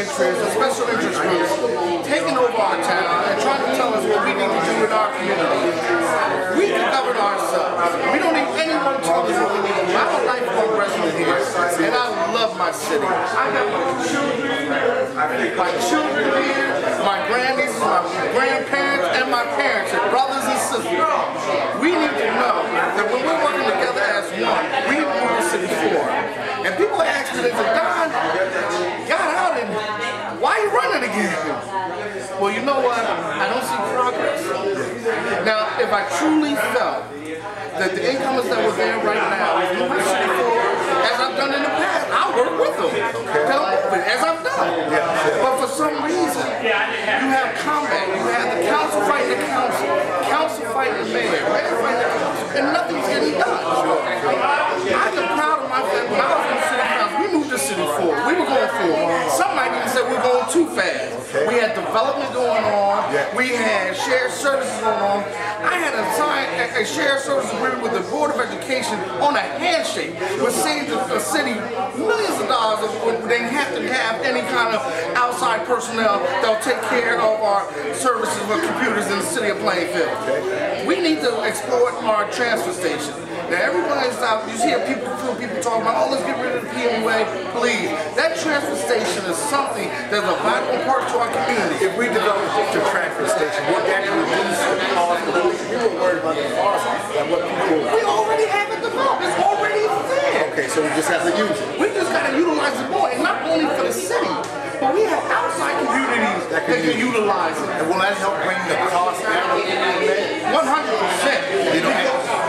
interests and special interest groups taking over our town and trying to tell us what we need to do in our community. We can govern ourselves. We don't need anyone to tell us what we need to do. I'm a lifelong resident here, and I love my city. I got my children here, my grandnieces, my grandparents, and my parents, and brothers and sisters. We need to know that when we're working together as one, we move the city forward. And people ask me, Don, got out and why are you running again? Well, you know what? I don't see progress. Now, if I truly felt that the incomes that were there right now was moving the city forward, as I've done in the past, I'll work with them. Tell them, as I've done. But for some reason, you have combat. You have the council fighting the council, council fighting the mayor, mayor fighting the council, and nothing's getting done. I am proud of my family. When I was in the city council, we moved the city forward. We were going forward. Some might even say we're going too fast. We had development going on. We had shared services going on. I had to sign a shared service agreement with the Board of Education on a handshake, which saved the city millions of dollars when they have to have any kind of outside personnel that'll take care of our services for computers in the city of Plainfield. We need to explore our transfer station. Now everybody's out, you hear people talking about, oh, let's get rid of the PMUA. Please, that transfer station is something that's a vital part to our community. If we develop the transfer station, what that can reduce the cost of those people worried about the cost and what people... We already have it developed, it's already there. Okay, so we just have to use it. We just got to utilize it more, and not only for the city, but we have outside communities that can utilize it. And will that help bring the cost down? 100%. You know,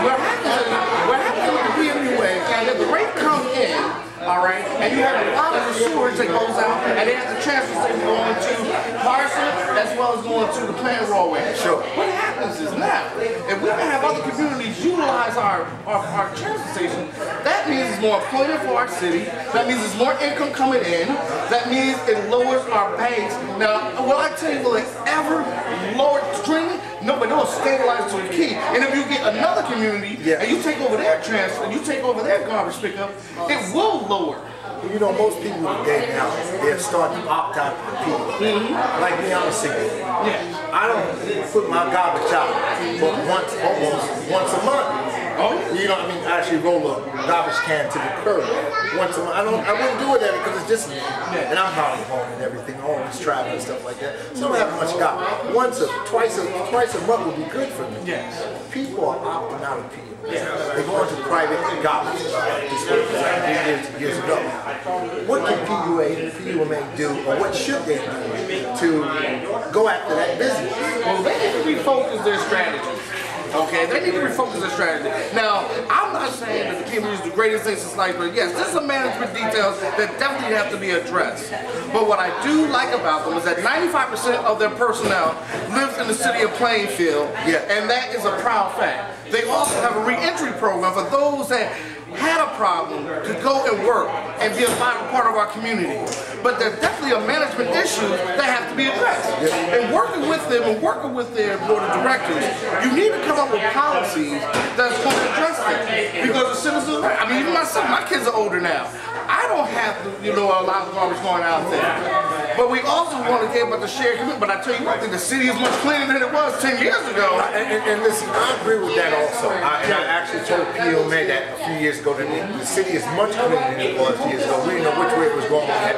what happens with the PMUA, and if the rate comes in, all right, and you have a lot of the sewage that goes out, and they have the transfer station going to Carson as well as going to the Plant Railway. Sure. What happens is now, if we can have other communities utilize our transfer station, that means it's more employment for our city. That means it's more income coming in. That means it lowers our banks. Now, will I tell you, will it ever lower streaming? No, but it'll stabilize to the key. And if you get another community and you take over their transfer, you take over their garbage pickup, it will lower. You know, most people today now, they're starting to opt out for the people. Like me, I'm a single. I don't put my garbage out but almost once a month. You know, I mean, I actually roll a garbage can to the curb once a month. I wouldn't do it there because it's just, and I'm hardly home and everything, always traveling and stuff like that. So I don't have much garbage. Twice a month would be good for me. People are opting out of people. They're going to private garbage. Years ago. What can PUMA do, or what should they do to go after that business? Well, they need to refocus their strategy. Okay, they need to refocus their strategy. Now, I'm not saying that the PMU is the greatest thing since sliced bread. Yes, there's some management details that definitely have to be addressed. But what I do like about them is that 95% of their personnel lives in the city of Plainfield, and that is a proud fact. They also have a re-entry program for those that had a problem to go and work and be a vital part of our community. But there's definitely a management issue that have to be addressed. And working with them and working with their board of directors, you need to come up with policies that's going to address it. Because the citizens, I mean, even myself, my kids are older now. I don't have to, you know, allow garbage going out there. But we also want to get about the shared commitment. But I tell you what, I think the city is much cleaner than it was 10 years ago. And listen, I agree with that also. I actually told PMA that a few years ago that the city is much cleaner than it was years ago. We didn't know which way it was going at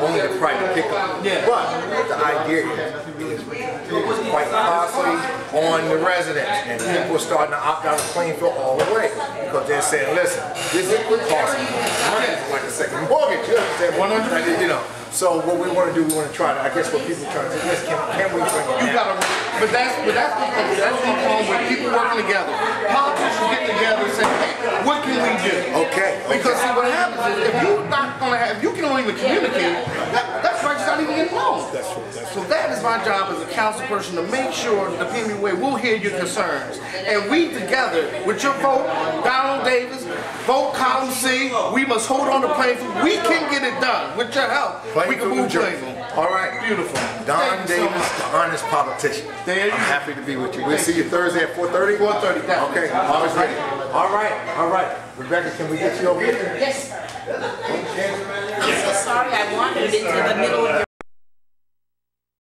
only the private pickup. But the idea is it was quite costly on the residents. And people are starting to opt out of Plainfield all the way. Because they're saying, listen, this is costing money. Like a second mortgage, you understand? 100%. You know. So what we want to do, we want to try to, I guess what people are trying to do is, can we bring it down? But that's the problem with people working together. Politicians get together and say, hey, what can we do? Okay. Because see, what happens is, if you're not going to have, if you can only even communicate, that's right, it's not even getting known. That's true. So that is my job as a council person, to make sure the PMUA will hear your concerns. And we together, with your vote, Donald Davis, vote column C, we must hold on to Plainfield. We can get it done. With your help, we can move Plainfield. All right. Beautiful. Don Davis, the honest politician. I'm happy to be with you. We'll see you Thursday at 4:30? 4:30. Okay. Always ready. All right. Rebecca, can we get you over here? Yes. I'm so sorry I wandered into the middle of your